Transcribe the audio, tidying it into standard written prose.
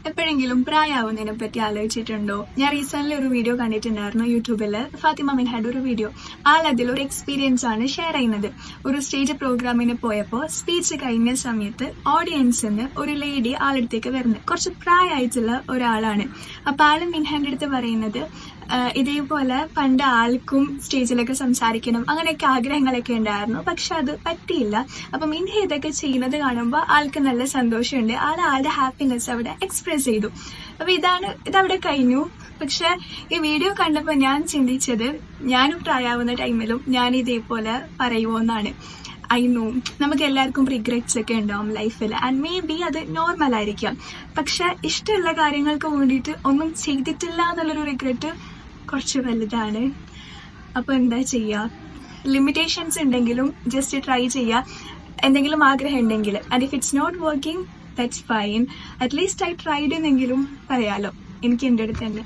എപ്പോഴെങ്കിലും പ്രായമാവുന്നതിനെ പറ്റി ആലോചിച്ചിട്ടുണ്ടോ? ഞാൻ റീസെന്റ് ഒരു വീഡിയോ കണ്ടിട്ടുണ്ടായിരുന്നു യൂട്യൂബില്. ഫാത്തിമ മിൻഹാഡ് ഒരു വീഡിയോ. അതിലൊരു എക്സ്പീരിയൻസ് ആണ് ഷെയർ ചെയ്യുന്നത്. ഒരു സ്റ്റേജ് പ്രോഗ്രാമിന് പോയപ്പോൾ സ്പീച്ച് കഴിഞ്ഞ സമയത്ത് ഓഡിയൻസിന് ഒരു ലേഡി ആളടുത്തേക്ക് വരുന്നത്. കുറച്ച് പ്രായമായിട്ടുള്ള ഒരാളാണ്. അപ്പൊ ആള് മിൻഹാന്റെ അടുത്ത് പറയുന്നത്, ഇതേപോലെ പണ്ട് ആൾക്കും സ്റ്റേജിലൊക്കെ സംസാരിക്കണം അങ്ങനെയൊക്കെ ആഗ്രഹങ്ങളൊക്കെ ഉണ്ടായിരുന്നു, പക്ഷെ അത് പറ്റിയില്ല. അപ്പൊ മിൻഹ ഇതൊക്കെ ചെയ്യുന്നത് കാണുമ്പോൾ ആൾക്ക് നല്ല സന്തോഷമുണ്ട്. ആളുടെ ഹാപ്പിനെസ് അവിടെ എക്സ്പ്രസ് ചെയ്തു. അപ്പൊ ഇതവിടെ കഴിഞ്ഞു. പക്ഷെ ഈ വീഡിയോ കണ്ടപ്പോൾ ഞാൻ ചിന്തിച്ചത്, ഞാനും പ്രായമാവുന്ന ടൈമിലും ഞാൻ ഇതേപോലെ പറയുമോന്നാണ്. ഐ നോ നമുക്ക് എല്ലാവർക്കും റിഗ്രറ്റ്സ് ഒക്കെ ഉണ്ടാവും ലൈഫിൽ, ആൻഡ് മേ ബി അത് നോർമൽ ആയിരിക്കാം. പക്ഷെ ഇഷ്ടമുള്ള കാര്യങ്ങൾക്ക് വേണ്ടിയിട്ട് ഒന്നും ചെയ്തിട്ടില്ല എന്നുള്ളൊരു റിഗ്രറ്റ് കുറച്ച് വലുതാണ്. അപ്പോൾ എന്താ ചെയ്യുക? ലിമിറ്റേഷൻസ് ഉണ്ടെങ്കിലും ജസ്റ്റ് ട്രൈ ചെയ്യുക, എന്തെങ്കിലും ആഗ്രഹം ഉണ്ടെങ്കിൽ. And if it's not working, that's fine. At least I tried എന്നെങ്കിലും പറയാലോ. എനിക്ക് എൻ്റെ അടുത്ത് തന്നെ